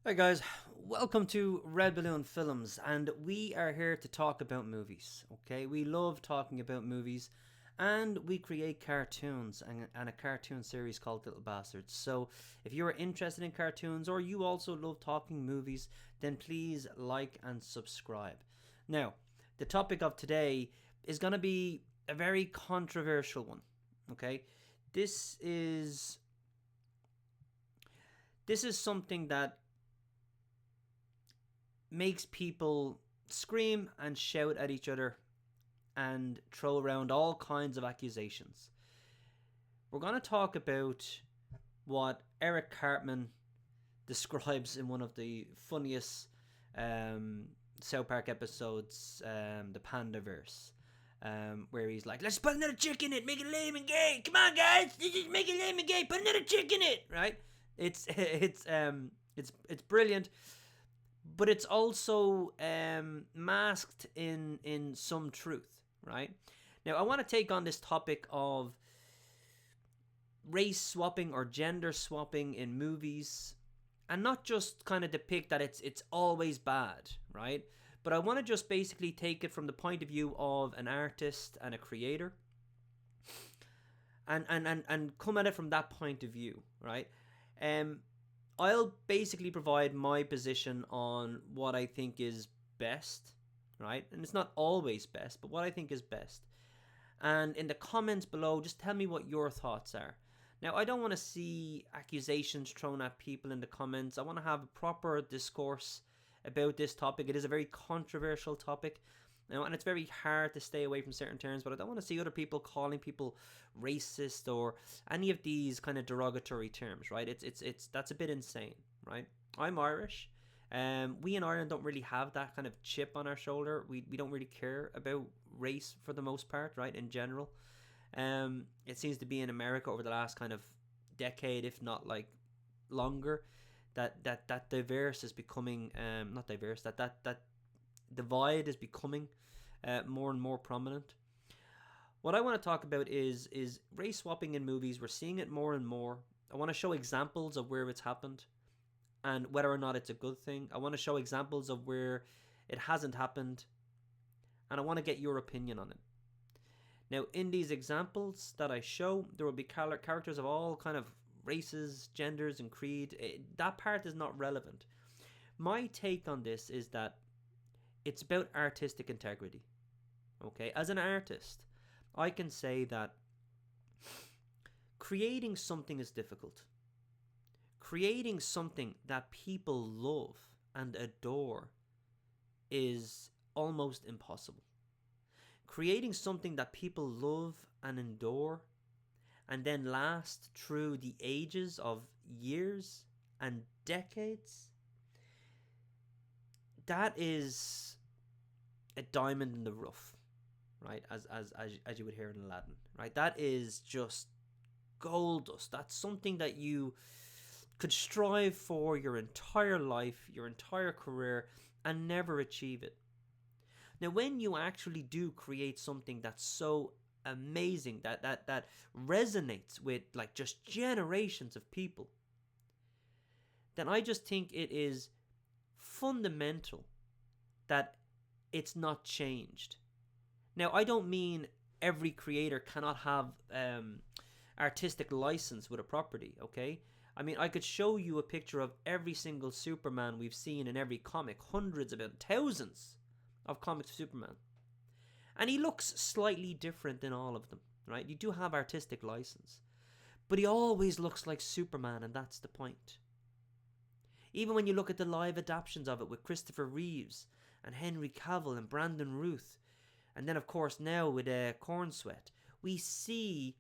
Hi guys, welcome to Red Balloon Films, and we are here to talk about movies. Okay, we love talking about movies, and we create cartoons and a cartoon series called Little Bastards. So, if you are interested in cartoons or you also love talking movies, then please like and subscribe. Now, the topic of today is going to be a very controversial one. Okay, this is this is something that makes people scream and shout at each other and throw around all kinds of accusations. We're going to talk about what Eric Cartman describes in one of the funniest South Park episodes, the Pandaverse. Where he's like, let's put another chick in it, make it lame and gay. Come on, guys, just make it lame and gay. Put another chick in it, right? It's brilliant, but it's also masked in some truth, right? Now, I want to take on this topic of race swapping or gender swapping in movies, and not just kind of depict that it's always bad, right? But I want to just basically take it from the point of view of an artist and a creator, and come at it from that point of view, right? Um, I'll basically provide my position on what I think is best, right? And it's not always best, but what I think is best. And in the comments below, just tell me what your thoughts are. Now, I don't want to see accusations thrown at people in the comments. I want to have a proper discourse about this topic. It is a very controversial topic. And it's very hard to stay away from certain terms, but I don't want to see other people calling people racist or any of these kind of derogatory terms, right? It's that's a bit insane, right? I'm Irish. We in Ireland don't really have that kind of chip on our shoulder. We don't really care about race for the most part, right? In general, it seems to be in America over the last kind of decade, if not like longer, that diverse is becoming not diverse that divide is becoming more and more prominent. What I want to talk about is race swapping in movies. We're seeing it more and more. I want to show examples of where it's happened and whether or not it's a good thing. I want to show examples of where it hasn't happened, and I want to get your opinion on it. Now, in these examples that I show, there will be characters of all kind of races, genders, and creed. That part is not relevant. My take on this is that it's about artistic integrity. Okay, as an artist, I can say that creating something is difficult. Creating something that people love and adore is almost impossible. Creating something that people love and adore and then last through the ages of years and decades, that is a diamond in the rough, right? As you would hear in Aladdin, right? That is just gold dust. That's something that you could strive for your entire life, your entire career, and never achieve it. Now, when you actually do create something that's so amazing, that resonates with like just generations of people, then I just think it is fundamental that it's not changed. Now, I don't mean every creator cannot have artistic license with a property, okay? I mean, I could show you a picture of every single Superman we've seen in every comic, hundreds of it, thousands of comics of Superman. And he looks slightly different in all of them, right? You do have artistic license. But he always looks like Superman, and that's the point. Even when you look at the live adaptations of it with Christopher Reeves and Henry Cavill and Brandon Routh, and then of course now with Cornsweat, we see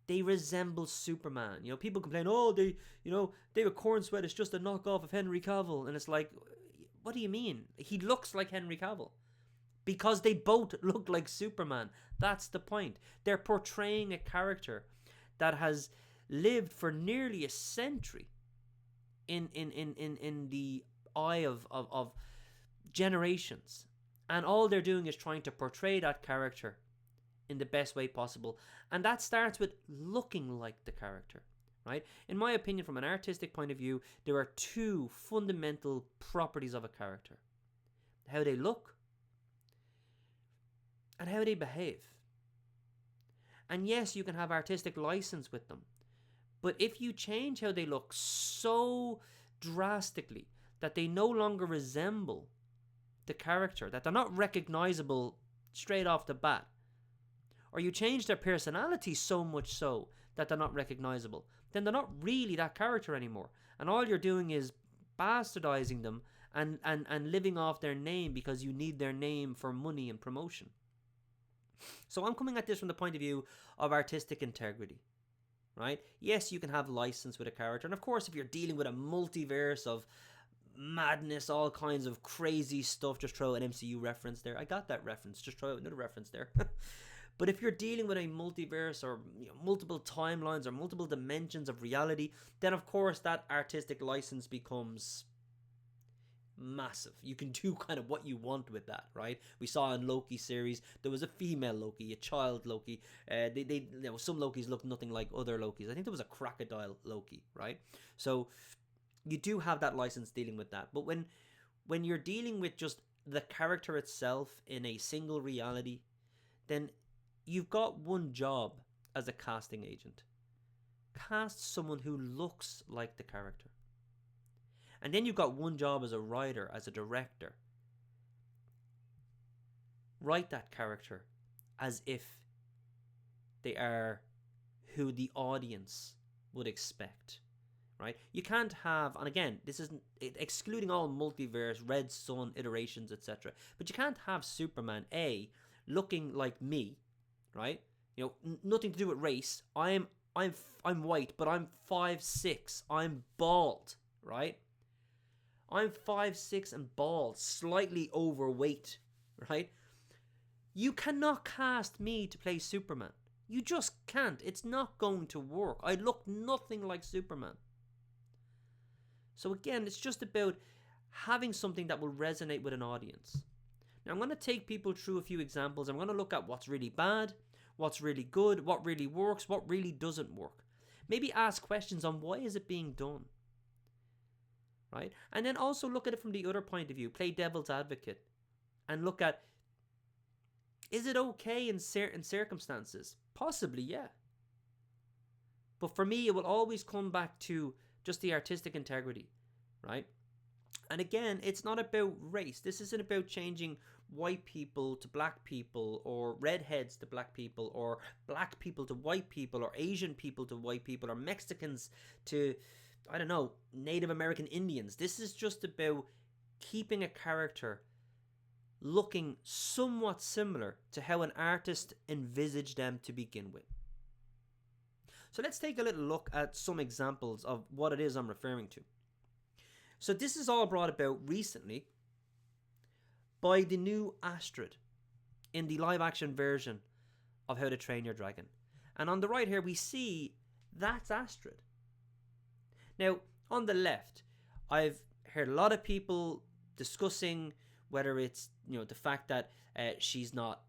they resemble Superman. You know, people complain, oh, David Cornsweat is just a knockoff of Henry Cavill, and it's like, what do you mean? He looks like Henry Cavill because they both look like Superman. That's the point. They're portraying a character that has lived for nearly a century in the eye of generations, and all they're doing is trying to portray that character in the best way possible, and that starts with looking like the character, right? In my opinion, from an artistic point of view, there are two fundamental properties of a character: how they look and how they behave. And yes, you can have artistic license with them, but if you change how they look so drastically that they no longer resemble the character, that they're not recognizable straight off the bat, or you change their personality so much so that they're not recognizable, then they're not really that character anymore. And all you're doing is bastardizing them and living off their name because you need their name for money and promotion. So I'm coming at this from the point of view of artistic integrity, right? Yes, you can have license with a character, and of course if you're dealing with a multiverse of madness, all kinds of crazy stuff, just throw an MCU reference there. I got that reference, just throw out another reference there. But if you're dealing with a multiverse or multiple timelines or multiple dimensions of reality, then of course that artistic license becomes massive. You can do kind of what you want with that, right? We saw in Loki series there was a female Loki, a child Loki. Some Lokis look nothing like other Lokis. I think there was a crocodile Loki, right? So you do have that license dealing with that. But when you're dealing with just the character itself in a single reality, then you've got one job as a casting agent: cast someone who looks like the character. And then you've got one job as a writer, as a director: write that character as if they are who the audience would expect, right? You can't have, and again, this isn't excluding all multiverse, Red Sun iterations, etc., but you can't have Superman looking like me, right? Nothing to do with race. I'm white, but I'm 5'6". I'm bald, right? I'm 5'6" and bald, slightly overweight, right? You cannot cast me to play Superman. You just can't. It's not going to work. I look nothing like Superman. So again, it's just about having something that will resonate with an audience. Now I'm going to take people through a few examples. I'm going to look at what's really bad, what's really good, what really works, what really doesn't work. Maybe ask questions on why is it being done, right? And then also look at it from the other point of view. Play devil's advocate and look at, is it okay in certain circumstances? Possibly, yeah. But for me, it will always come back to just the artistic integrity, right? And again, it's not about race. This isn't about changing white people to black people, or redheads to black people, or black people to white people, or Asian people to white people, or Mexicans to, I don't know, Native American Indians. This is just about keeping a character looking somewhat similar to how an artist envisaged them to begin with. So let's take a little look at some examples of what it is I'm referring to. So this is all brought about recently by the new Astrid in the live action version of How to Train Your Dragon. And on the right here we see that's Astrid. Now on the left, I've heard a lot of people discussing whether it's the fact that she's not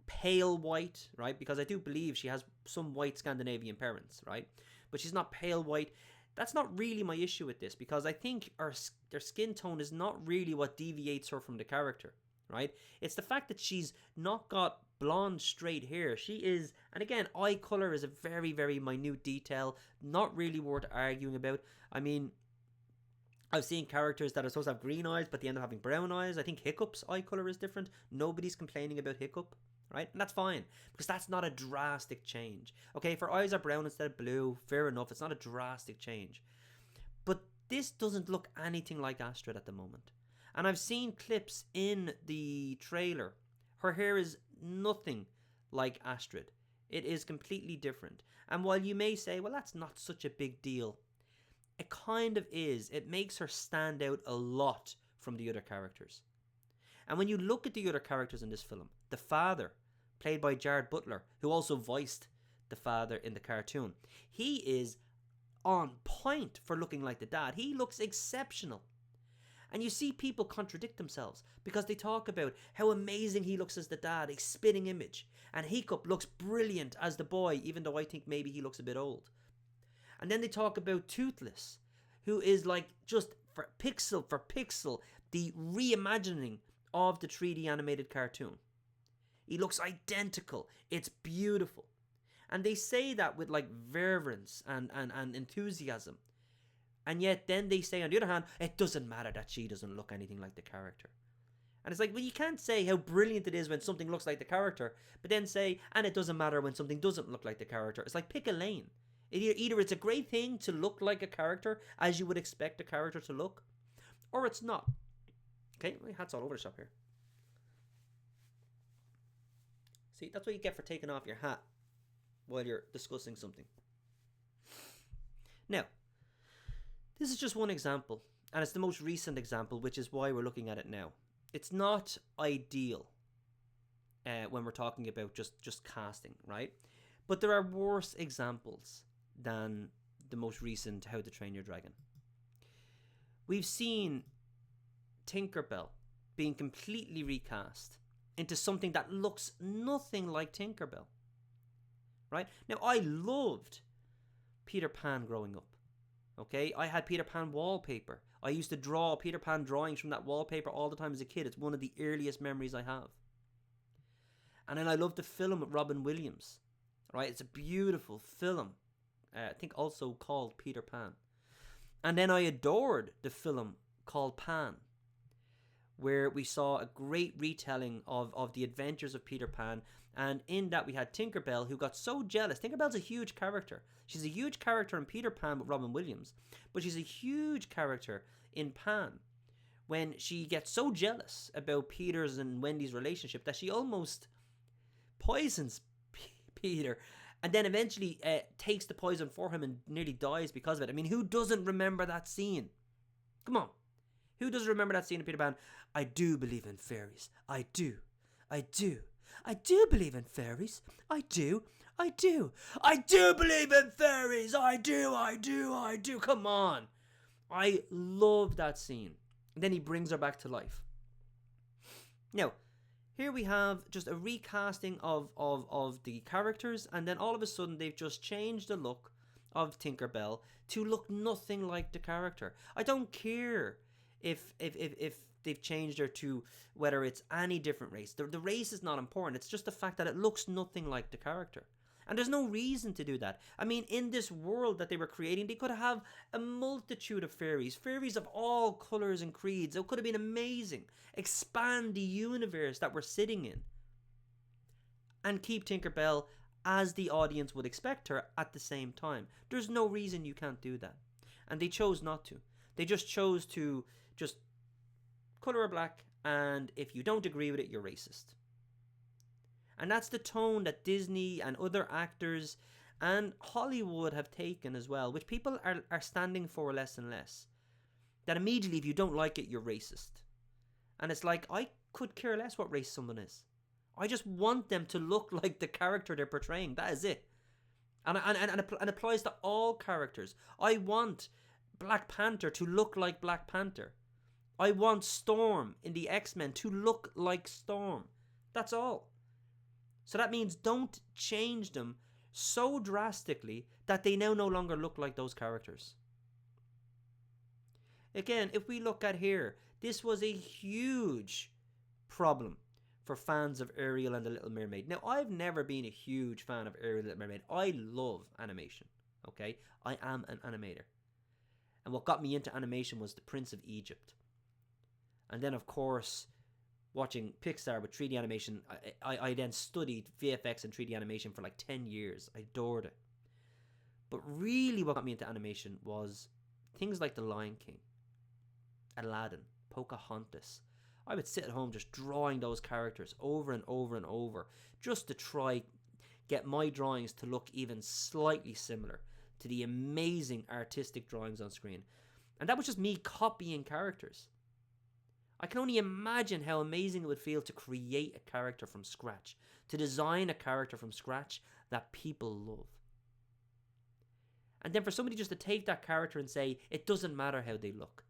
pale white, right? Because I do believe she has some white Scandinavian parents, right? But she's not pale white. That's not really my issue with this, because I think their skin tone is not really what deviates her from the character, right? It's the fact that she's not got blonde straight hair. She is, and again, eye color is a very, very minute detail, not really worth arguing about. I mean, I've seen characters that are supposed to have green eyes, but they end up having brown eyes. I think Hiccup's eye color is different. Nobody's complaining about Hiccup, right? And that's fine, because that's not a drastic change. Okay, if her eyes are brown instead of blue, fair enough. It's not a drastic change. But this doesn't look anything like Astrid at the moment. And I've seen clips in the trailer. Her hair is nothing like Astrid. It is completely different. And while you may say, well, that's not such a big deal, it kind of is. It makes her stand out a lot from the other characters. And when you look at the other characters in this film, the father, played by Jared Butler, who also voiced the father in the cartoon, he is on point for looking like the dad. He looks exceptional. And you see people contradict themselves because they talk about how amazing he looks as the dad, a spitting image. And Hiccup looks brilliant as the boy, even though I think maybe he looks a bit old. And then they talk about Toothless, who is like just for pixel, the reimagining of the 3D animated cartoon. He looks identical. It's beautiful. And they say that with like reverence and enthusiasm. And yet then they say, on the other hand, it doesn't matter that she doesn't look anything like the character. And it's like, well, you can't say how brilliant it is when something looks like the character, but then say, and it doesn't matter when something doesn't look like the character. It's like, pick a lane. Either it's a great thing to look like a character, as you would expect a character to look, or it's not. Okay, my hat's all over the shop here. See, that's what you get for taking off your hat while you're discussing something. Now, this is just one example, and it's the most recent example, which is why we're looking at it now. It's not ideal when we're talking about just casting, right? But there are worse examples than the most recent How to Train Your Dragon. We've seen Tinkerbell being completely recast into something that looks nothing like Tinkerbell, right? Now, I loved Peter Pan growing up. Okay, I had Peter Pan wallpaper. I used to draw Peter Pan drawings from that wallpaper all the time as a kid. It's one of the earliest memories I have. And then I loved the film with Robin Williams. Right, it's a beautiful film. I think also called Peter Pan. And then I adored the film called Pan, where we saw a great retelling of the adventures of Peter Pan. And in that we had Tinkerbell, who got so jealous. Tinkerbell's a huge character. She's a huge character in Peter Pan with Robin Williams. But she's a huge character in Pan when she gets so jealous about Peter's and Wendy's relationship that she almost poisons Peter. And then eventually takes the poison for him and nearly dies because of it. I mean, who doesn't remember that scene? Come on. Who doesn't remember that scene in Peter Pan? I do believe in fairies. I do. I do. I do believe in fairies. I do. I do. I do believe in fairies. I do. I do. I do. Come on. I love that scene. And then he brings her back to life. Now, here we have just a recasting of the characters, and then all of a sudden they've just changed the look of Tinkerbell to look nothing like the character. I don't care if they've changed her to whether it's any different race. The race is not important. It's just the fact that it looks nothing like the character. And there's no reason to do that. I mean, in this world that they were creating, they could have a multitude of fairies of all colours and creeds. It could have been amazing. Expand the universe that we're sitting in. And keep Tinkerbell as the audience would expect her at the same time. There's no reason you can't do that. And they chose not to. They just chose to just colour her black, and if you don't agree with it, you're racist. And that's the tone that Disney and other actors and Hollywood have taken as well, which people are standing for less and less. That immediately, if you don't like it, you're racist. And it's like, I could care less what race someone is. I just want them to look like the character they're portraying. That is it. And applies to all characters. I want Black Panther to look like Black Panther. I want Storm in the X-Men to look like Storm. That's all. So that means don't change them so drastically that they now no longer look like those characters. Again, if we look at here, this was a huge problem for fans of Ariel and the Little Mermaid. Now, I've never been a huge fan of Ariel and the Little Mermaid. I love animation, okay? I am an animator. And what got me into animation was The Prince of Egypt. And then, of course, watching Pixar with 3D animation, I then studied VFX and 3D animation for like 10 years. I adored it. But really what got me into animation was things like The Lion King, Aladdin, Pocahontas. I would sit at home just drawing those characters over and over and over just to try get my drawings to look even slightly similar to the amazing artistic drawings on screen. And that was just me copying characters. I can only imagine how amazing it would feel to create a character from scratch, to design a character from scratch that people love. And then for somebody just to take that character and say, it doesn't matter how they look.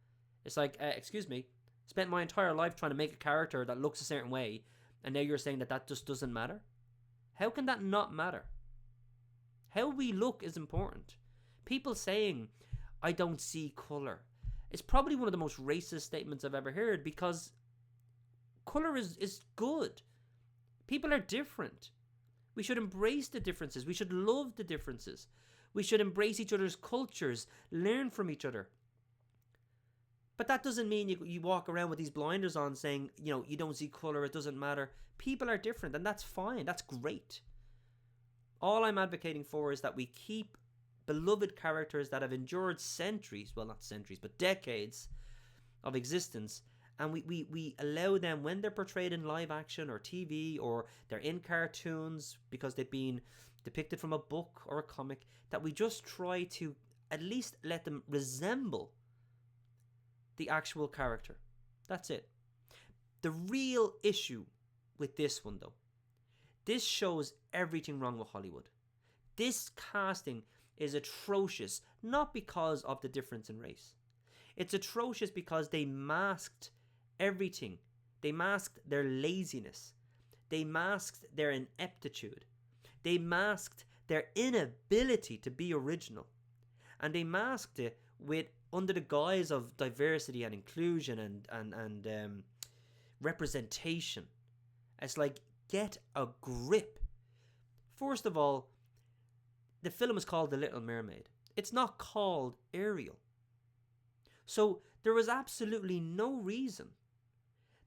It's like, excuse me, spent my entire life trying to make a character that looks a certain way, and now you're saying that just doesn't matter? How can that not matter? How we look is important. People saying, I don't see colour, is probably one of the most racist statements I've ever heard, because colour is good. People are different. We should embrace the differences. We should love the differences. We should embrace each other's cultures, learn from each other. But that doesn't mean you walk around with these blinders on saying, you don't see colour, it doesn't matter. People are different, and that's fine. That's great. All I'm advocating for is that we keep beloved characters that have endured centuries, well, not centuries, but decades of existence, and we allow them, when they're portrayed in live action or TV, or they're in cartoons because they've been depicted from a book or a comic, that we just try to at least let them resemble the actual character. That's it. The real issue with this one, though, this shows everything wrong with Hollywood. This casting is atrocious, not because of the difference in race. It's atrocious because they masked everything. They masked their laziness. They masked their ineptitude. They masked their inability to be original. And they masked it under the guise of diversity and inclusion and representation. It's like, get a grip. First of all, the film is called The Little Mermaid. It's not called Ariel. So there was absolutely no reason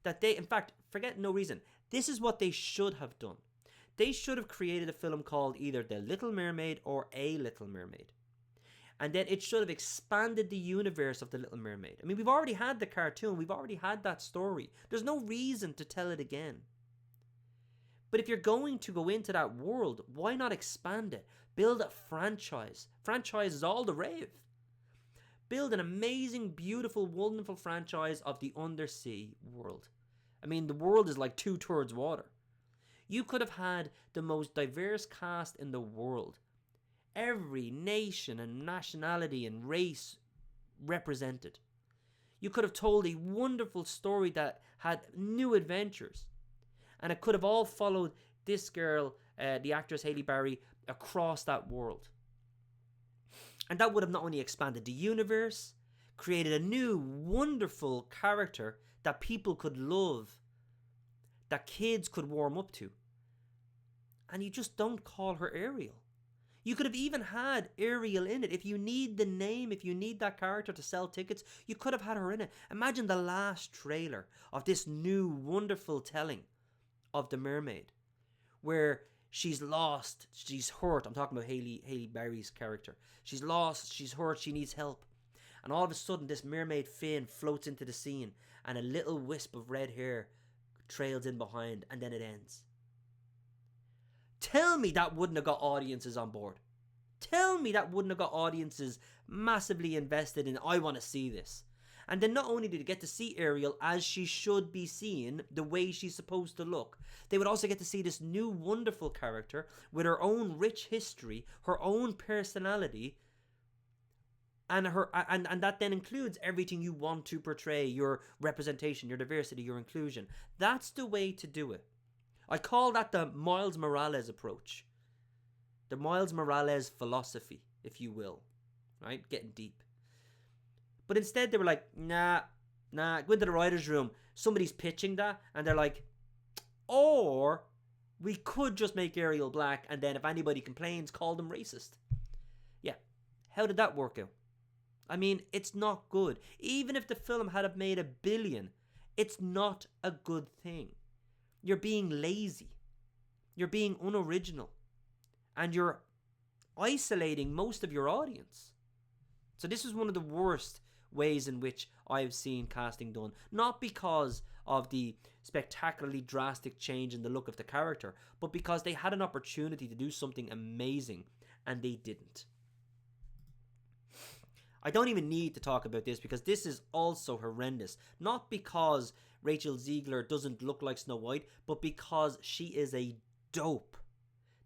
that in fact, forget no reason. This is what they should have done. They should have created a film called either The Little Mermaid or A Little Mermaid. And then it should have expanded the universe of The Little Mermaid. I mean, we've already had the cartoon. We've already had that story. There's no reason to tell it again. But if you're going to go into that world, why not expand it? Build a franchise. Franchise is all the rave. Build an amazing, beautiful, wonderful franchise of the undersea world. I mean, the world is like 2/3 water. You could have had the most diverse cast in the world. Every nation and nationality and race represented. You could have told a wonderful story that had new adventures. And it could have all followed this girl, the actress Halle Berry, across that world. And that would have not only expanded the universe, created a new, wonderful character that people could love, that kids could warm up to. And you just don't call her Ariel. You could have even had Ariel in it. If you need the name, if you need that character to sell tickets, you could have had her in it. Imagine the last trailer of this new, wonderful telling of the mermaid, where she's lost, she's hurt. I'm talking about Halle Berry's character. She's lost, she's hurt, she needs help. And all of a sudden, this mermaid fin floats into the scene, and a little wisp of red hair trails in behind, and then it ends. Tell me that wouldn't have got audiences on board. Tell me that wouldn't have got audiences massively invested in, I want to see this. And then not only did they get to see Ariel as she should be seen, the way she's supposed to look, they would also get to see this new wonderful character with her own rich history, her own personality, and that then includes everything you want to portray, your representation, your diversity, your inclusion. That's the way to do it. I call that the Miles Morales approach. The Miles Morales philosophy, if you will. Right? Getting deep. But instead they were like, nah, go into the writer's room. Somebody's pitching that, and they're like, or we could just make Ariel black, and then if anybody complains, call them racist. Yeah. How did that work out? I mean, it's not good. Even if the film had have made $1 billion, it's not a good thing. You're being lazy. You're being unoriginal. And you're isolating most of your audience. So this is one of the worst ways in which I've seen casting done. Not because of the spectacularly drastic change in the look of the character, but because they had an opportunity to do something amazing and they didn't. I don't even need to talk about this because this is also horrendous. Not because Rachel Ziegler doesn't look like Snow White, but because she is a dope.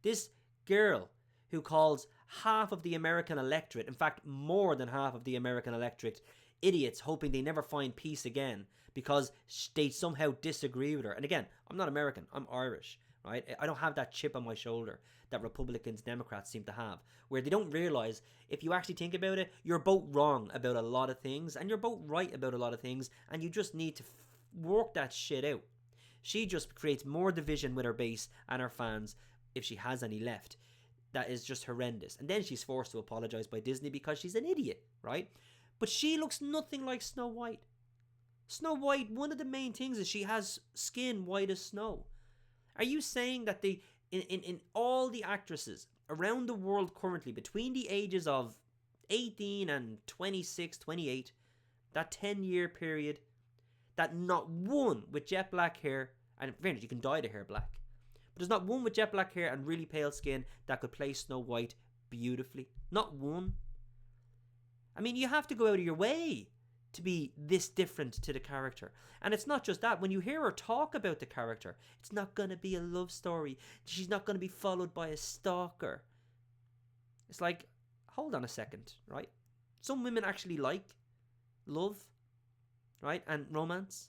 This girl who calls half of the American electorate, in fact more than half of the American electorate, idiots hoping they never find peace again because they somehow disagree with her. And again, I'm not American, I'm Irish, right? I don't have that chip on my shoulder that Republicans, Democrats seem to have, where they don't realize if you actually think about it, you're both wrong about a lot of things and you're both right about a lot of things, and you just need to work that shit out. She just creates more division with her base and her fans, if she has any left. That is just horrendous. And then she's forced to apologize by Disney because she's an idiot, right? But she looks nothing like Snow White. Snow White, one of the main things is she has skin white as snow. Are you saying that in all the actresses around the world currently, between the ages of 18 and 26, 28, that 10-year period, that not one with jet black hair, and in fairness, you can dye the hair black, but there's not one with jet black hair and really pale skin that could play Snow White beautifully? Not one. I mean, you have to go out of your way to be this different to the character. And it's not just that. When you hear her talk about the character, it's not going to be a love story. She's not going to be followed by a stalker. It's like, hold on a second, right? Some women actually like love, right? And romance.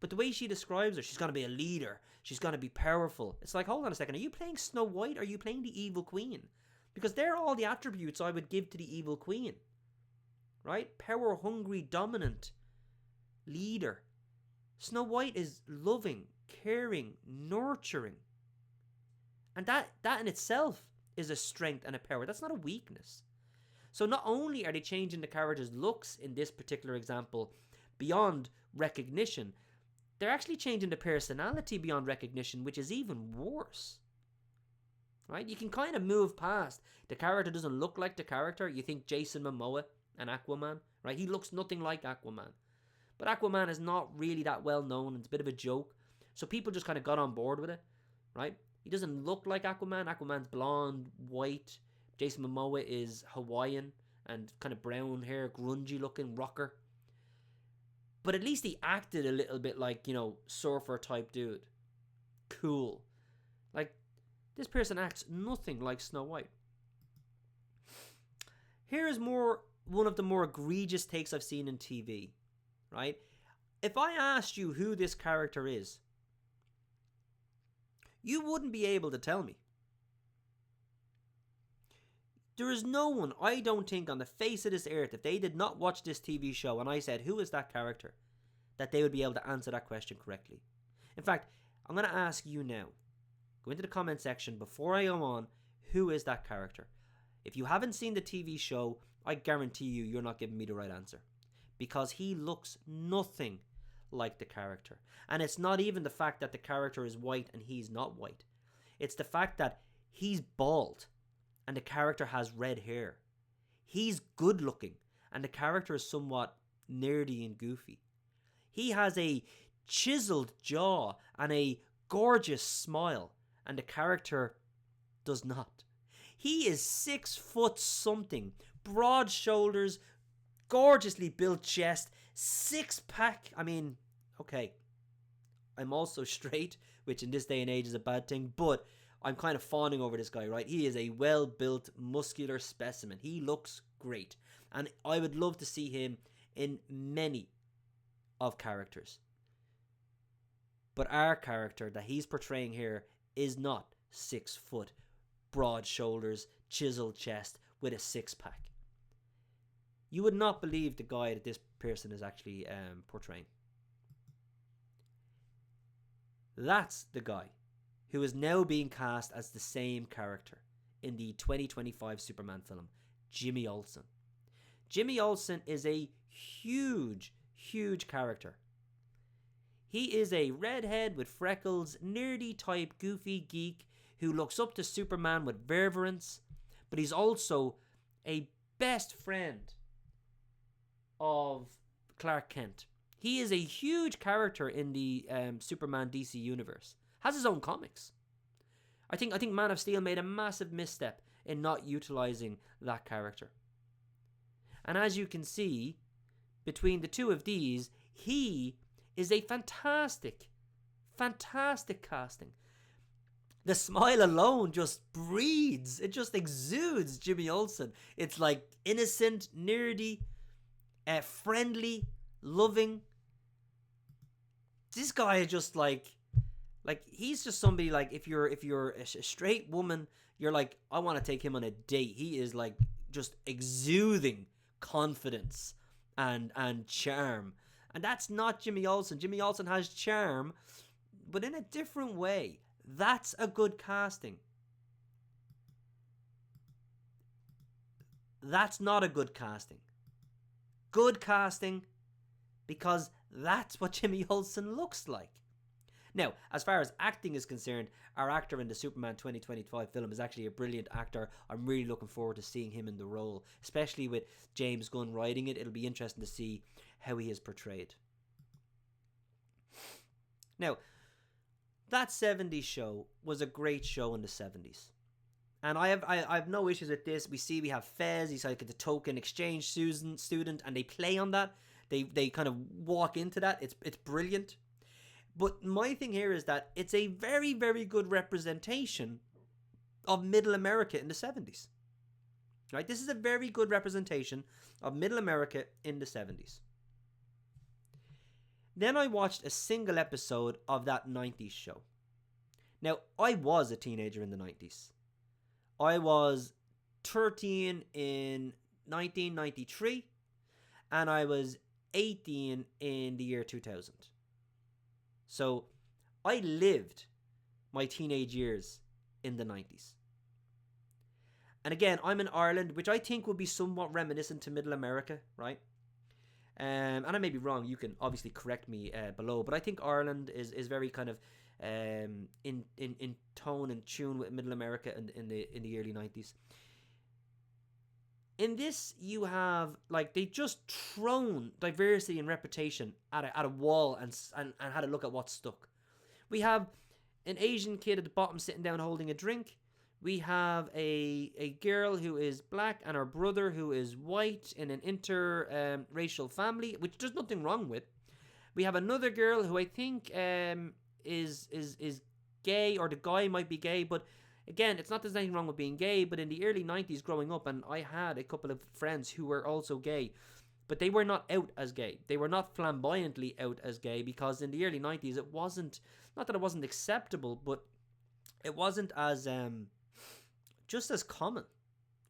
But the way she describes her, she's going to be a leader. She's going to be powerful. It's like, hold on a second. Are you playing Snow White or are you playing the evil queen? Because they're all the attributes I would give to the evil queen. Right? Power hungry, dominant leader. Snow White is loving, caring, nurturing. And that in itself is a strength and a power. That's not a weakness. So not only are they changing the character's looks in this particular example beyond recognition, they're actually changing the personality beyond recognition, which is even worse. Right? You can kind of move past the character doesn't look like the character. You think Jason Momoa and Aquaman, right? He looks nothing like Aquaman. But Aquaman is not really that well known. It's a bit of a joke. So people just kind of got on board with it, right? He doesn't look like Aquaman. Aquaman's blonde, white. Jason Momoa is Hawaiian and kind of brown hair, grungy looking rocker. But at least he acted a little bit like, surfer type dude. Cool. Like, this person acts nothing like Snow White. Here is one of the more egregious takes I've seen in TV, right? If I asked you who this character is, you wouldn't be able to tell me. There is no one, I don't think, on the face of this earth, if they did not watch this TV show and I said, who is that character, that they would be able to answer that question correctly. In fact, I'm going to ask you now. Go into the comment section before I go on, who is that character? If you haven't seen the TV show, I guarantee you're not giving me the right answer. Because he looks nothing like the character. And it's not even the fact that the character is white and he's not white. It's the fact that he's bald and the character has red hair. He's good looking and the character is somewhat nerdy and goofy. He has a chiseled jaw and a gorgeous smile and the character does not. He is 6 foot something, broad shoulders, gorgeously built chest, 6-pack. I mean, okay, I'm also straight, which in this day and age is a bad thing, but I'm kind of fawning over this guy, right? He is a well-built, muscular specimen. He looks great, and I would love to see him in many of characters. But our character that he's portraying here is not 6 foot, broad shoulders, chiseled chest with a 6-pack. You would not believe the guy that this person is actually portraying. That's the guy who is now being cast as the same character in the 2025 Superman film, Jimmy Olsen. Jimmy Olsen is a huge, huge character. He is a redhead with freckles, nerdy type goofy geek who looks up to Superman with reverence, but he's also a best friend of Clark Kent. He is a huge character in the Superman DC universe. Has his own comics. I think Man of Steel made a massive misstep in not utilizing that character. And as you can see, between the two of these, he is a fantastic, fantastic casting. The smile alone just breathes. It just exudes Jimmy Olsen. It's like innocent, nerdy, friendly, loving. This guy is just like Like, he's just somebody, like, if you're a straight woman, you're like, I want to take him on a date. He is like just exuding confidence and charm. And that's not Jimmy Olsen. Jimmy Olsen has charm, but in a different way. That's a good casting. That's not a good casting. Good casting, because that's what Jimmy Olsen looks like. Now, as far as acting is concerned, our actor in the Superman 2025 film is actually a brilliant actor. I'm really looking forward to seeing him in the role, especially with James Gunn writing it. It'll be interesting to see how he is portrayed. Now, that 70s show was a great show in the 70s. And I have no issues with this. We have Fez, he's like the token exchange student, and they play on that. They kind of walk into that. It's brilliant. But my thing here is that it's a very, very good representation of middle America in the 70s. Right? This is a very good representation of middle America in the 70s. Then I watched a single episode of that 90s show. Now, I was a teenager in the 90s. I was 13 in 1993, and I was 18 in the year 2000. So, I lived my teenage years in the 90s. And again, I'm in Ireland, which I think would be somewhat reminiscent to Middle America, right? And I may be wrong, you can obviously correct me below, but I think Ireland is very kind of in tone and tune with Middle America in the early 90s. In this, you have, like, they just thrown diversity and reputation at a wall and had a look at what stuck. We have an Asian kid at the bottom sitting down holding a drink. We have a girl who is black and her brother who is white in an interracial family, which there's nothing wrong with. We have another girl who I think is gay, or the guy might be gay, but again, it's not there's anything wrong with being gay, but in the early 90s growing up, and I had a couple of friends who were also gay, but they were not out as gay. They were not flamboyantly out as gay, because in the early 90s it wasn't, not that it wasn't acceptable, but it wasn't as just as common,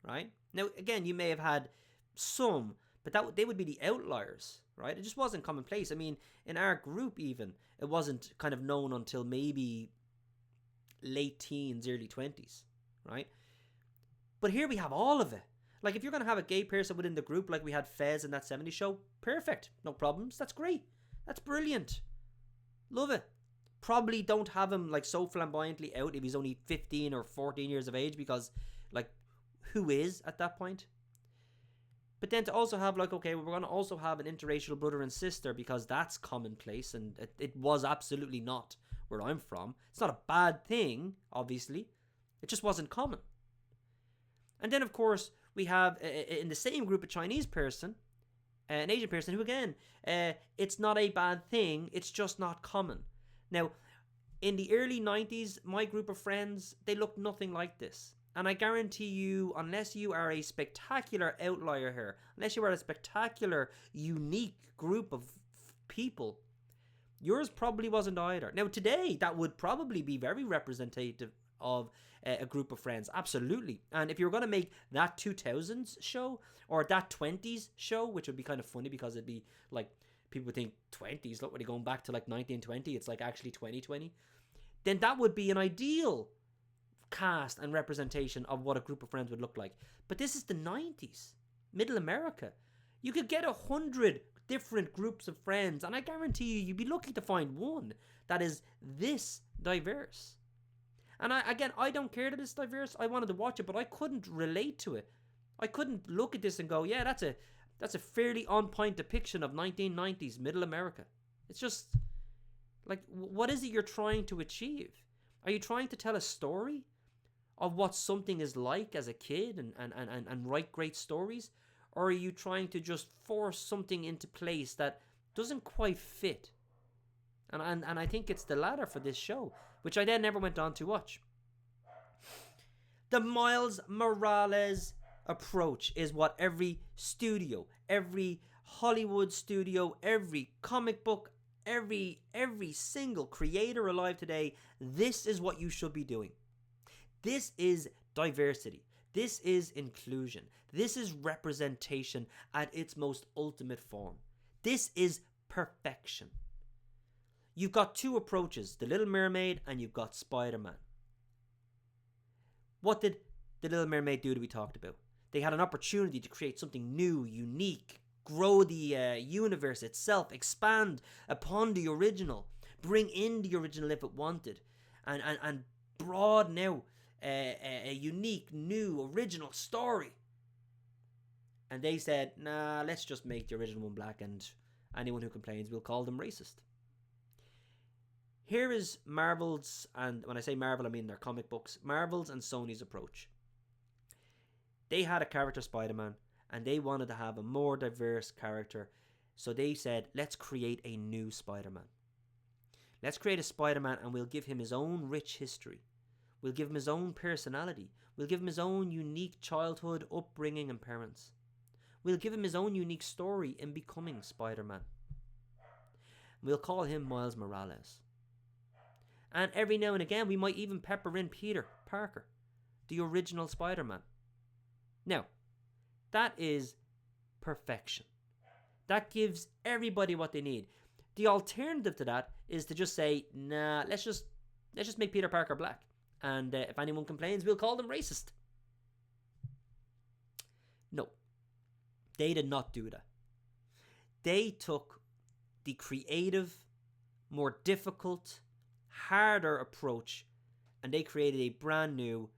right? Now, again, you may have had some, but they would be the outliers, right? It just wasn't commonplace. I mean, in our group even, it wasn't kind of known until maybe late teens, early 20s, right? But here we have all of it. Like, if you're going to have a gay person within the group, like we had Fez in that 70s show, perfect. No problems. That's great. That's brilliant. Love it. Probably don't have him, like, so flamboyantly out if he's only 15 or 14 years of age, because, like, who is at that point? But then to also have, like, okay, we're going to also have an interracial brother and sister, because that's commonplace, and it was absolutely not where I'm from. It's not a bad thing, obviously. It just wasn't common. And then, of course, we have in the same group a Chinese person, an Asian person, who, again, it's not a bad thing. It's just not common. Now, in the early 90s, my group of friends, they looked nothing like this. And I guarantee you, unless you are a spectacular outlier here, unless you are a spectacular, unique group of people, yours probably wasn't either. Now, today, that would probably be very representative of a group of friends. Absolutely. And if you're going to make that 2000s show, or that 20s show, which would be kind of funny, because it'd be like, people would think 20s, look, when you're going back to like 1920, it's like actually 2020. Then that would be an ideal cast and representation of what a group of friends would look like. But this is the 90s, middle America. You could get 100 different groups of friends, and I guarantee you'd be lucky to find one that is this diverse. And I don't care that it's diverse. I wanted to watch it, but I couldn't relate to it. I couldn't look at this and go, yeah, that's a fairly on point depiction of 1990s middle America. It's just like, what is it you're trying to achieve? Are you trying to tell a story of what something is like as a kid and write great stories? Or are you trying to just force something into place that doesn't quite fit? And I think it's the latter for this show, which I then never went on to watch. The Miles Morales approach is what every studio, every Hollywood studio, every comic book every single creator alive today, this is what you should be doing. This is diversity. This is inclusion. This is representation at its most ultimate form. This is perfection. You've got two approaches, The Little Mermaid and you've got Spider-Man. What did The Little Mermaid do that we talked about? They had an opportunity to create something new, unique, grow the universe itself, expand upon the original, bring in the original if it wanted, and broaden out a unique, new, original story. And they said, nah, let's just make the original one black, and anyone who complains, we'll call them racist. Here is Marvel's, and when I say Marvel, I mean their comic books, Marvel's and Sony's approach. They had a character, Spider-Man, and they wanted to have a more diverse character. So they said, let's create a new Spider-Man. Let's create a Spider-Man and we'll give him his own rich history. We'll give him his own personality. We'll give him his own unique childhood, upbringing and parents. We'll give him his own unique story in becoming Spider-Man. We'll call him Miles Morales. And every now and again, we might even pepper in Peter Parker, the original Spider-Man. Now, that is perfection. That gives everybody what they need. The alternative to that is to just say, nah, let's just make Peter Parker black. And if anyone complains, we'll call them racist. No, they did not do that. They took the creative, more difficult, harder approach, and they created a brand new,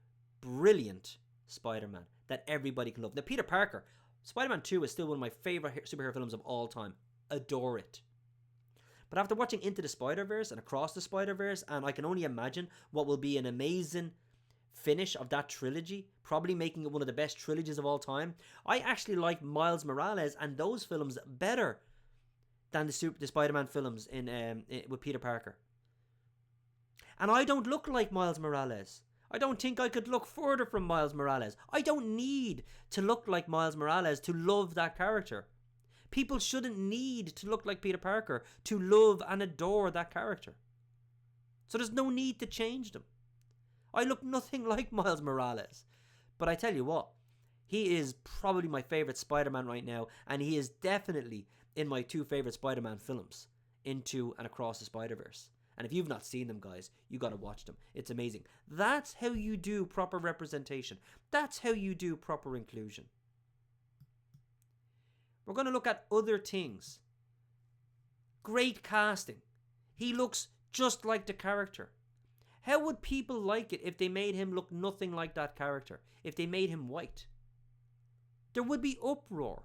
brilliant Spider-Man that everybody can love. Now, Peter Parker, Spider-Man 2 is still one of my favourite superhero films of all time. Adore it. But after watching Into the Spider-Verse and Across the Spider-Verse, and I can only imagine what will be an amazing finish of that trilogy, probably making it one of the best trilogies of all time, I actually like Miles Morales and those films better than the Spider-Man films with Peter Parker. And I don't look like Miles Morales. I don't think I could look further from Miles Morales. I don't need to look like Miles Morales to love that character. People shouldn't need to look like Peter Parker to love and adore that character. So there's no need to change them. I look nothing like Miles Morales. But I tell you what, he is probably my favourite Spider-Man right now, and he is definitely in my two favourite Spider-Man films, Into and Across the Spider-Verse. And if you've not seen them, guys, you got to watch them. It's amazing. That's how you do proper representation. That's how you do proper inclusion. We're going to look at other things. Great casting. He looks just like the character. How would people like it if they made him look nothing like that character? If they made him white? There would be uproar.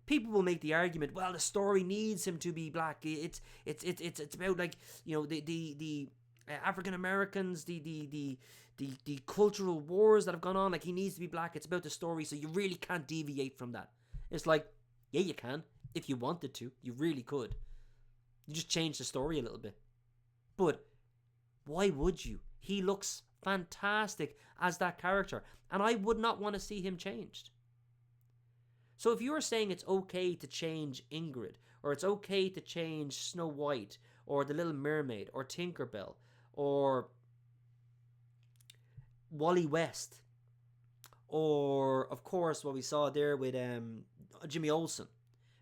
People will make the argument, well, the story needs him to be black. It's about, like, you know, the African Americans, the cultural wars that have gone on. Like, he needs to be black. It's about the story, so you really can't deviate from that. It's like, yeah, you can. If you wanted to, you really could. You just change the story a little bit. But why would you? He looks fantastic as that character, and I would not want to see him changed. So if you're saying it's okay to change Ingrid, or it's okay to change Snow White, or The Little Mermaid, or Tinkerbell, or Wally West, or, of course, what we saw there with Jimmy Olsen.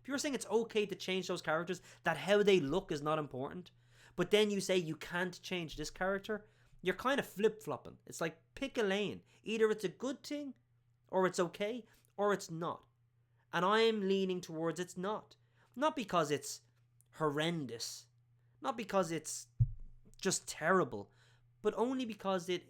If you're saying it's okay to change those characters, that how they look is not important, but then you say you can't change this character, you're kind of flip-flopping. It's like, pick a lane. Either it's a good thing, or it's okay, or it's not. And I'm leaning towards it's not. Not because it's horrendous. Not because it's just terrible. But only because it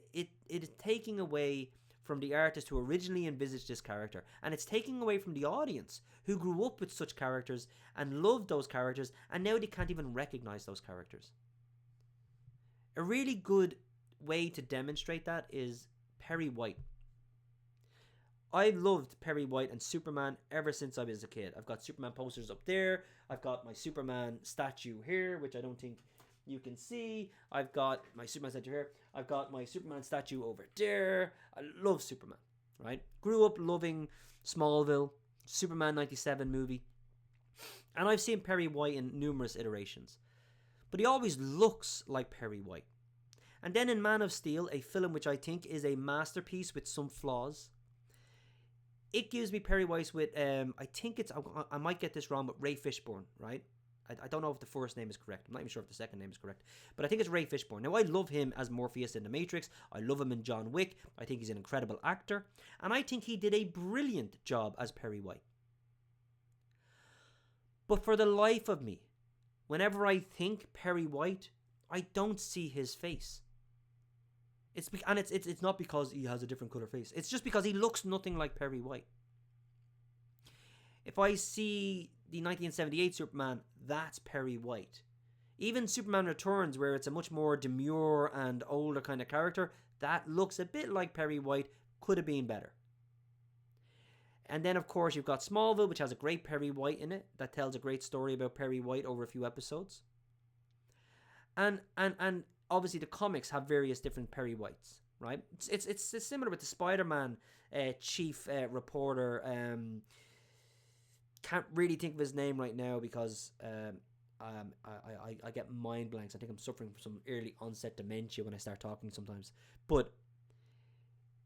is taking away from the artist who originally envisaged this character. And it's taking away from the audience who grew up with such characters and loved those characters. And now they can't even recognize those characters. A really good way to demonstrate that is Perry White. I've loved Perry White and Superman ever since I was a kid. I've got Superman posters up there. I've got my Superman statue here, which I don't think you can see. I've got my Superman statue here. I've got my Superman statue over there. I love Superman, right? Grew up loving Smallville, Superman 97 movie. And I've seen Perry White in numerous iterations. but he always looks like Perry White. And then in Man of Steel, a film which I think is a masterpiece with some flaws, it gives me Perry White with, I think it's, I might get this wrong, but Ray Fishburne, right? I don't know if the first name is correct. I'm not even sure if the second name is correct. But I think it's Ray Fishburne. Now, I love him as Morpheus in The Matrix. I love him in John Wick. I think he's an incredible actor. And I think he did a brilliant job as Perry White. But for the life of me, whenever I think Perry White, I don't see his face. It's not because he has a different colour face. It's just because he looks nothing like Perry White. If I see the 1978 Superman, that's Perry White. Even Superman Returns, where it's a much more demure and older kind of character, that looks a bit like Perry White, could have been better. And then, of course, you've got Smallville, which has a great Perry White in it, that tells a great story about Perry White over a few episodes. And obviously the comics have various different Perry Whites, right? It's similar with the Spider-Man chief reporter. Can't really think of his name right now because I get mind blanks. I think I'm suffering from some early onset dementia when I start talking sometimes. But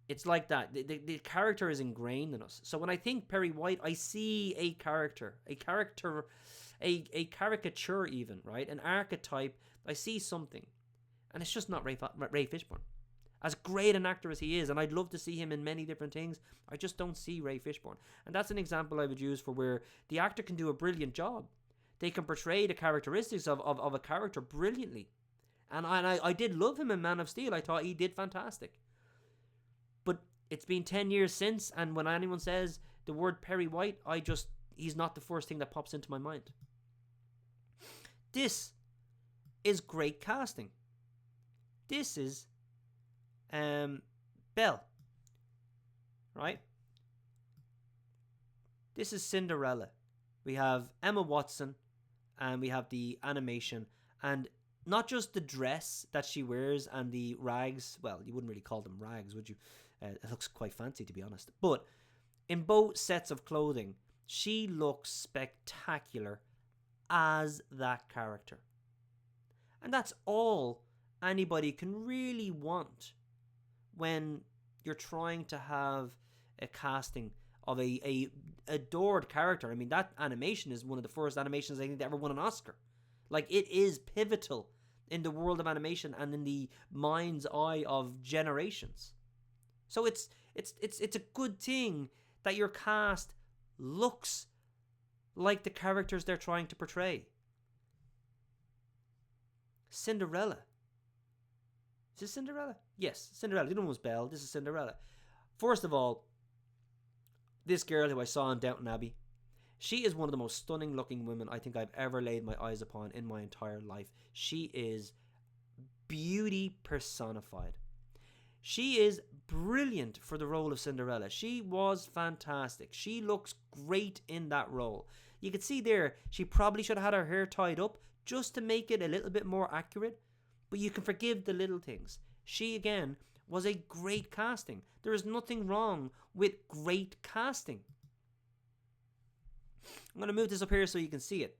it's like that. The character is ingrained in us. So when I think Perry White, I see a caricature even, right? An archetype. I see something. And it's just not Ray Fishburne. As great an actor as he is, and I'd love to see him in many different things, I just don't see Ray Fishburne. And that's an example I would use for where the actor can do a brilliant job. They can portray the characteristics of a character brilliantly. And I did love him in Man of Steel. I thought he did fantastic. But it's been 10 years since, and when anyone says the word Perry White, he's not the first thing that pops into my mind. This is great casting. This is Belle, right? This is Cinderella. We have Emma Watson, and we have the animation, and not just the dress that she wears and the rags. Well, you wouldn't really call them rags, would you? It looks quite fancy, to be honest. But in both sets of clothing, she looks spectacular as that character. And that's all anybody can really want when you're trying to have a casting of a adored character. I mean, that animation is one of the first animations I think that ever won an Oscar. Like, it is pivotal in the world of animation and in the mind's eye of generations. So it's a good thing that your cast looks like the characters they're trying to portray. Cinderella. Is this Cinderella? Yes, Cinderella. The other one was Belle. This is Cinderella. First of all, this girl who I saw in Downton Abbey, she is one of the most stunning looking women I think I've ever laid my eyes upon in my entire life. She is beauty personified. She is brilliant for the role of Cinderella. She was fantastic. She looks great in that role. You can see there, she probably should have had her hair tied up just to make it a little bit more accurate. But you can forgive the little things. She, again, was a great casting. There is nothing wrong with great casting. I'm going to move this up here so you can see it.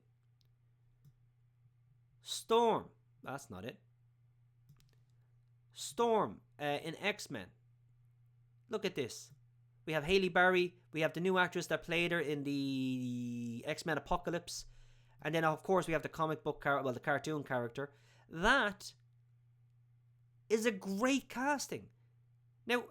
Storm. That's not it. Storm in X-Men. Look at this. We have Halle Berry. We have the new actress that played her in the X-Men Apocalypse. And then, of course, we have the comic book the cartoon character. That is a great casting. Now,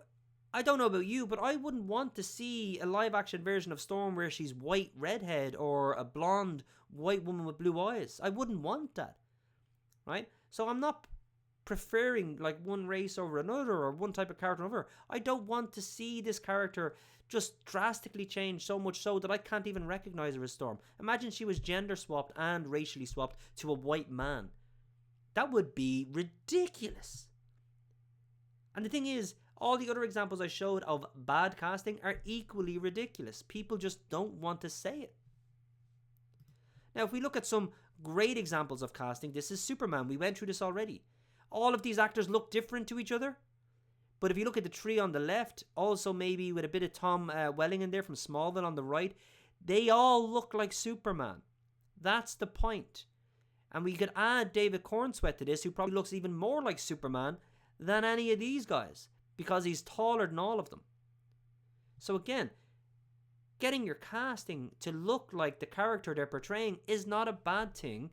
I don't know about you, but I wouldn't want to see a live-action version of Storm where she's white redhead or a blonde white woman with blue eyes. I wouldn't want that, right? So I'm not preferring like one race over another or one type of character over. I don't want to see this character just drastically change so much so that I can't even recognize her as Storm. Imagine she was gender swapped and racially swapped to a white man. That would be ridiculous. And the thing is, all the other examples I showed of bad casting are equally ridiculous. People just don't want to say it. Now, if we look at some great examples of casting, this is Superman. We went through this already. All of these actors look different to each other. But if you look at the tree on the left, also maybe with a bit of Tom Welling in there from Smallville on the right, they all look like Superman. That's the point. And we could add David Cornsweet to this, who probably looks even more like Superman than any of these guys, because he's taller than all of them. So again, getting your casting to look like the character they're portraying is not a bad thing,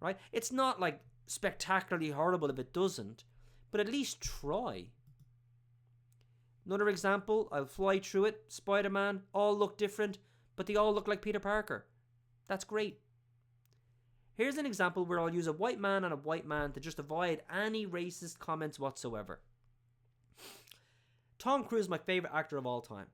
right? It's not like spectacularly horrible if it doesn't, but at least try. Another example, I'll fly through it. Spider-Man, all look different, but they all look like Peter Parker. That's great. Here's an example where I'll use a white man and a white man to just avoid any racist comments whatsoever. Tom Cruise is my favourite actor of all time.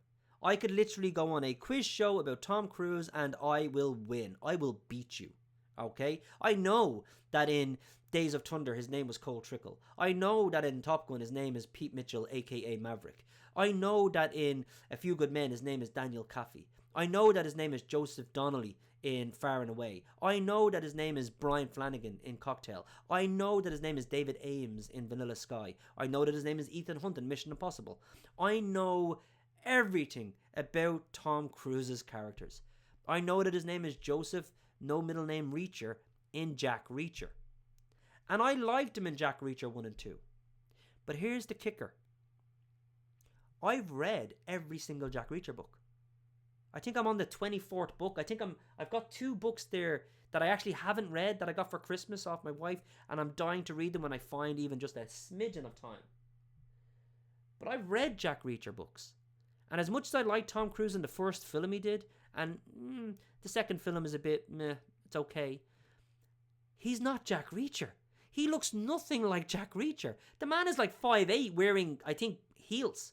I could literally go on a quiz show about Tom Cruise and I will win. I will beat you. Okay? I know that in Days of Thunder his name was Cole Trickle. I know that in Top Gun his name is Pete Mitchell, aka Maverick. I know that in A Few Good Men his name is Daniel Kaffee. I know that his name is Joseph Donnelly in Far and Away. I know that his name is Brian Flanagan in Cocktail. I know that his name is David Ames in Vanilla Sky. I know that his name is Ethan Hunt in Mission Impossible. I know everything about Tom Cruise's characters. I know that his name is Joseph, no middle name Reacher, in Jack Reacher. And I liked him in Jack Reacher 1 and 2. But here's the kicker. I've read every single Jack Reacher book. I think I'm on the 24th book. I've got 2 books there that I actually haven't read that I got for Christmas off my wife, and I'm dying to read them when I find even just a smidgen of time. But I've read Jack Reacher books. And as much as I like Tom Cruise in the first film he did, and the second film is a bit meh, it's okay, he's not Jack Reacher. He looks nothing like Jack Reacher. The man is like 5'8", wearing, I think, heels.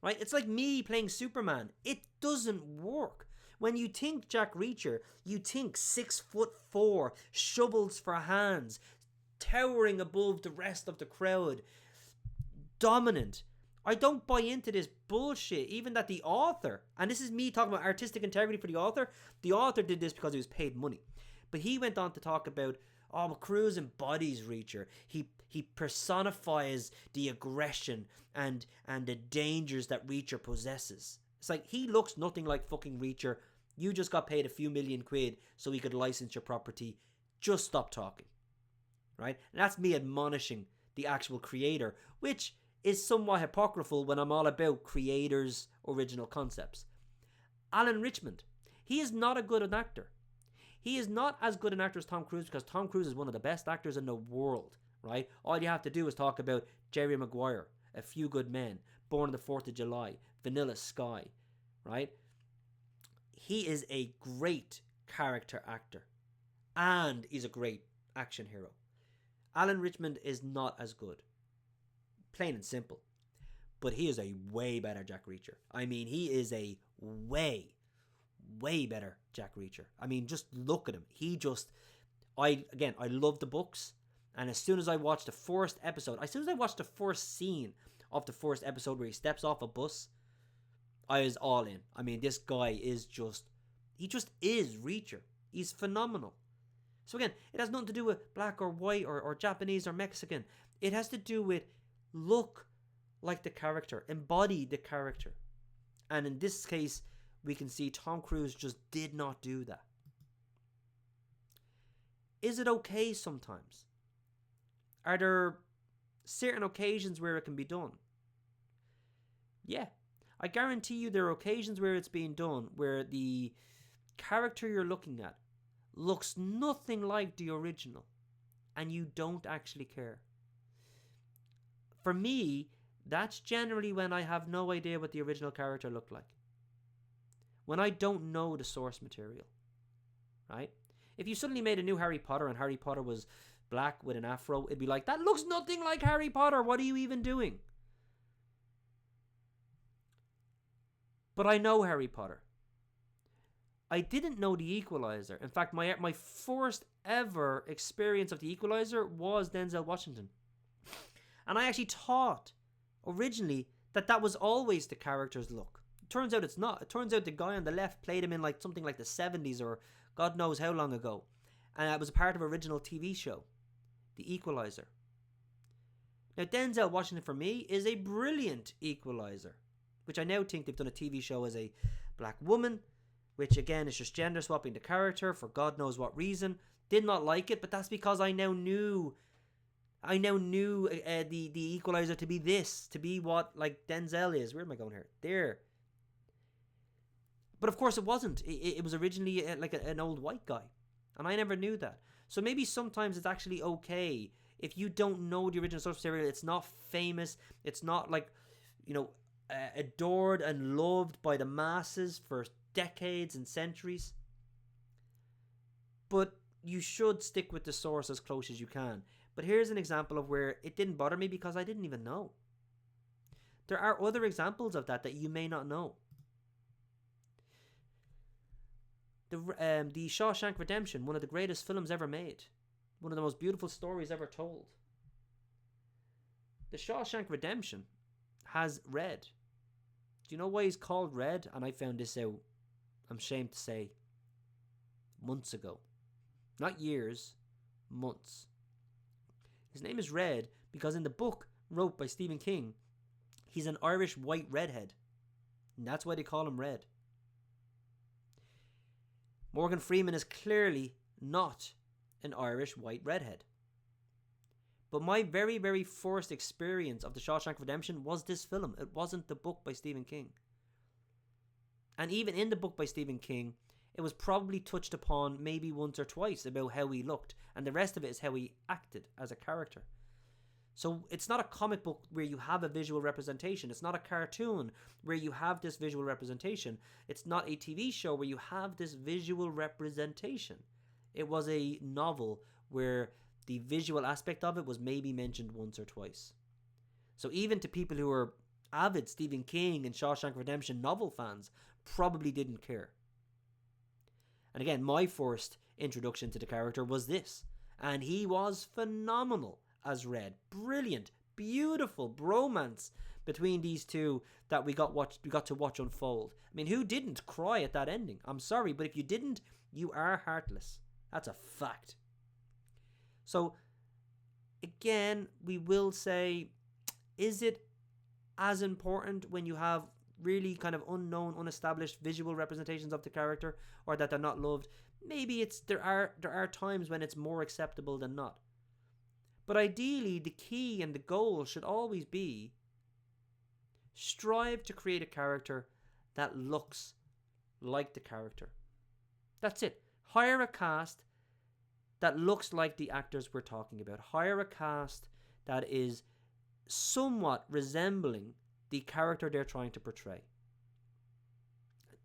Right? It's like me playing Superman. It doesn't work. When you think Jack Reacher, you think 6'4", shovels for hands, towering above the rest of the crowd, dominant. I don't buy into this bullshit, even that the author, and this is me talking about artistic integrity for the author did this because he was paid money. But he went on to talk about, well, Cruise embodies Reacher. He personifies the aggression and the dangers that Reacher possesses. It's like, he looks nothing like fucking Reacher. You just got paid a few million quid so he could license your property. Just stop talking. Right? And that's me admonishing the actual creator, which is somewhat apocryphal when I'm all about creators' original concepts. Alan Richmond. He is not a good actor. He is not as good an actor as Tom Cruise because Tom Cruise is one of the best actors in the world, right? All you have to do is talk about Jerry Maguire, A Few Good Men, Born on the 4th of July, Vanilla Sky, right? He is a great character actor and he's a great action hero. Alan Richmond is not as good. Plain and simple. But he is a way better Jack Reacher. I mean, he is a way better Jack Reacher. I mean, just look at him. I love the books. And as soon as I watched the first scene of the first episode where he steps off a bus, I was all in. I mean, this guy is he just is Reacher. He's phenomenal. So again, it has nothing to do with black or white or Japanese or Mexican. It has to do with look like the character, embody the character. And in this case, we can see Tom Cruise just did not do that. Is it okay sometimes? Are there certain occasions where it can be done? Yeah. I guarantee you there are occasions where it's being done where the character you're looking at looks nothing like the original and you don't actually care. For me, that's generally when I have no idea what the original character looked like. When I don't know the source material, right? If you suddenly made a new Harry Potter and Harry Potter was black with an afro, it'd be like, that looks nothing like Harry Potter. What are you even doing? But I know Harry Potter. I didn't know The Equalizer. In fact, my first ever experience of The Equalizer was Denzel Washington. And I actually thought originally that was always the character's look. Turns out it's not. It turns out the guy on the left played him in like something like the 70s or God knows how long ago. And it was a part of an original TV show, The Equalizer. Now, Denzel Washington for me is a brilliant equalizer, which I now think they've done a TV show as a black woman, which again is just gender swapping the character for God knows what reason. did not like it, but that's because I now knew the Equalizer to be this, to be what like Denzel is. Where am I going here? There. But of course it wasn't. It was originally like an old white guy. And I never knew that. So maybe sometimes it's actually okay if you don't know the original source material. It's not famous. It's not like, adored and loved by the masses for decades and centuries. But you should stick with the source as close as you can. But here's an example of where it didn't bother me because I didn't even know. There are other examples of that you may not know. The Shawshank Redemption, one of the greatest films ever made. One of the most beautiful stories ever told. The Shawshank Redemption has Red. Do you know why he's called Red? And I found this out, I'm ashamed to say, months ago. Not years, months. His name is Red because in the book wrote by Stephen King, he's an Irish white redhead. And that's why they call him Red. Morgan Freeman is clearly not an Irish white redhead. But my very, very first experience of The Shawshank Redemption was this film. It wasn't the book by Stephen King. And even in the book by Stephen King, it was probably touched upon maybe once or twice about how he looked. And the rest of it is how he acted as a character. So it's not a comic book where you have a visual representation. It's not a cartoon where you have this visual representation. It's not a TV show where you have this visual representation. It was a novel where the visual aspect of it was maybe mentioned once or twice. So even to people who are avid Stephen King and Shawshank Redemption novel fans, probably didn't care. And again, my first introduction to the character was this. And he was phenomenal as Red. Brilliant, beautiful bromance between these two that we got to watch unfold. I mean, who didn't cry at that ending? I'm sorry, but if you didn't, you are heartless. That's a fact. So, again, we will say, is it as important when you have really kind of unknown, unestablished visual representations of the character, or that they're not loved? Maybe there are times when it's more acceptable than not. But ideally, the key and the goal should always be strive to create a character that looks like the character. That's it. Hire a cast that looks like the actors we're talking about. Hire a cast that is somewhat resembling the character they're trying to portray.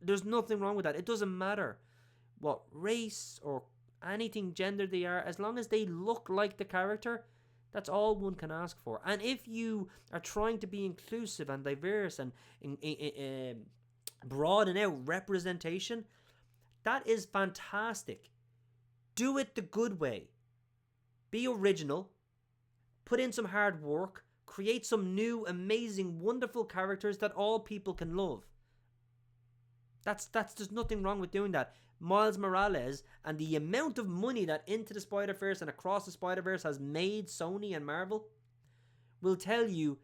There's nothing wrong with that. It doesn't matter what race or anything gender they are, as long as they look like the character. That's all one can ask for. And if you are trying to be inclusive and diverse and broaden out representation, that is fantastic. Do it the good way. Be original. Put in some hard work. Create some new, amazing, wonderful characters that all people can love. There's nothing wrong with doing that. Miles Morales and the amount of money that Into the Spider-Verse and Across the Spider-Verse has made Sony and Marvel will tell you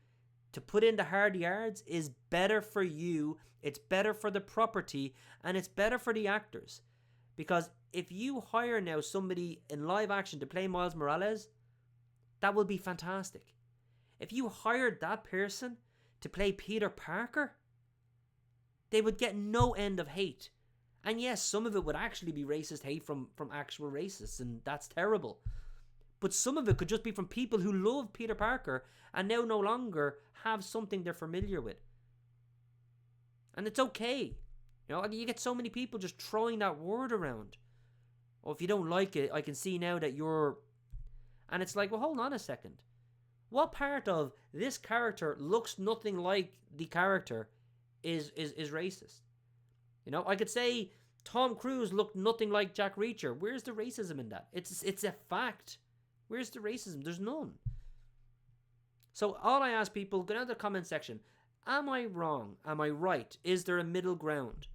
to put in the hard yards is better for you, it's better for the property, and it's better for the actors. Because if you hire now somebody in live action to play Miles Morales, that will be fantastic. If you hired that person to play Peter Parker, they would get no end of hate. And yes, some of it would actually be racist hate from actual racists, and that's terrible. But some of it could just be from people who love Peter Parker and now no longer have something they're familiar with. And it's okay. You know, you get so many people just throwing that word around. Oh, if you don't like it, I can see now that you're... And it's like, well, hold on a second. What part of this character looks nothing like the character is racist? You know, I could say Tom Cruise looked nothing like Jack Reacher. Where's the racism in that? It's a fact. Where's the racism? There's none. So all I ask people, go down to the comment section. Am I wrong? Am I right? Is there a middle ground?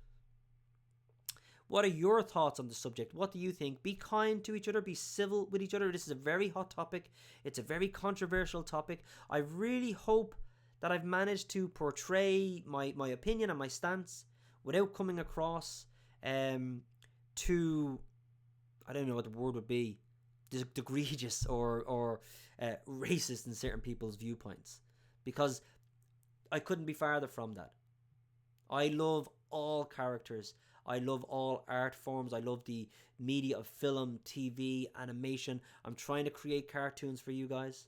What are your thoughts on the subject? What do you think? Be kind to each other. Be civil with each other. This is a very hot topic. It's a very controversial topic. I really hope that I've managed to portray my opinion and my stance without coming across to I don't know what the word would be, egregious or racist in certain people's viewpoints, because I couldn't be farther from that. I love all characters. I love all art forms. I love the media of film, TV, animation. I'm trying to create cartoons for you guys.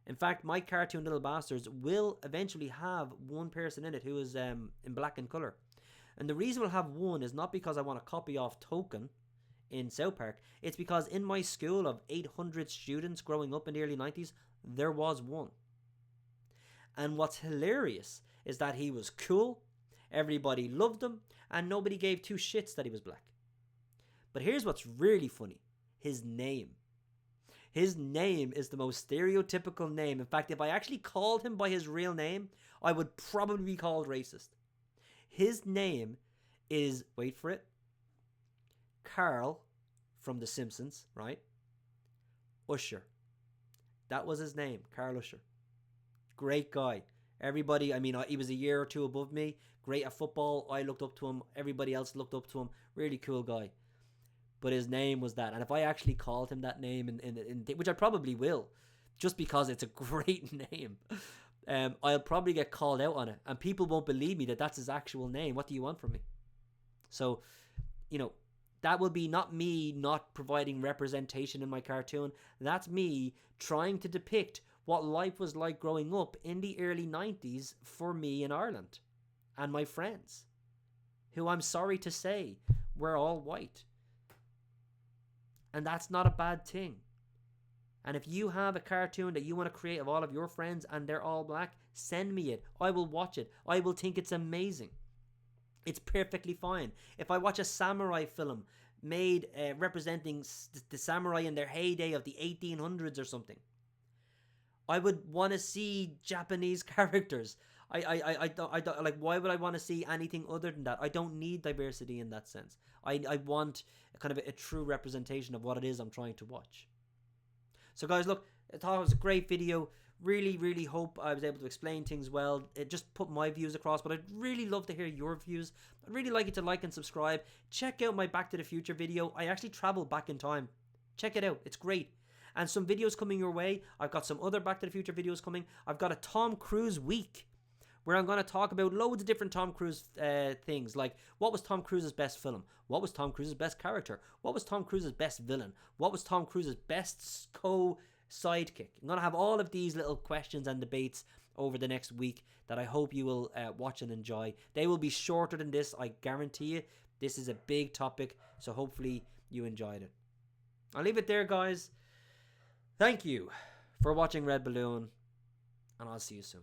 In fact, my cartoon Little Bastards will eventually have one person in it who is in black and colour. And the reason we'll have one is not because I want to copy off Token in South Park. It's because in my school of 800 students growing up in the early 90s, there was one. And what's hilarious is that he was cool, everybody loved him, and nobody gave two shits that he was black. But here's what's really funny. His name. His name is the most stereotypical name. In fact, if I actually called him by his real name, I would probably be called racist. His name is, wait for it, Carl from The Simpsons, right? Usher. That was his name, Carl Usher. Great guy. Everybody, I mean, he was a year or two above me. Great at football. I looked up to him. Everybody else looked up to him. Really cool guy. But his name was that. And if I actually called him that name, which I probably will, just because it's a great name, I'll probably get called out on it. And people won't believe me that that's his actual name. What do you want from me? So, that will be not me not providing representation in my cartoon. That's me trying to depict what life was like growing up in the early 90s for me in Ireland and my friends, who I'm sorry to say were all white. And that's not a bad thing. And if you have a cartoon that you want to create of all of your friends and they're all black, send me it. I will watch it. I will think it's amazing. It's perfectly fine. If I watch a samurai film made representing the samurai in their heyday of the 1800s or something, I would want to see Japanese characters. I don't like. Why would I want to see anything other than that? I don't need diversity in that sense. I want kind of a true representation of what it is I'm trying to watch. So guys, look, I thought it was a great video. Really, really hope I was able to explain things well. It just put my views across, but I'd really love to hear your views. I'd really like you to like and subscribe. Check out my Back to the Future video. I actually traveled back in time. Check it out. It's great. And some videos coming your way. I've got some other Back to the Future videos coming. I've got a Tom Cruise week where I'm going to talk about loads of different Tom Cruise things, like what was Tom Cruise's best film? What was Tom Cruise's best character? What was Tom Cruise's best villain? What was Tom Cruise's best sidekick? I'm going to have all of these little questions and debates over the next week that I hope you will watch and enjoy. They will be shorter than this, I guarantee you. This is a big topic, so hopefully you enjoyed it. I'll leave it there, guys. Thank you for watching Red Balloon, and I'll see you soon.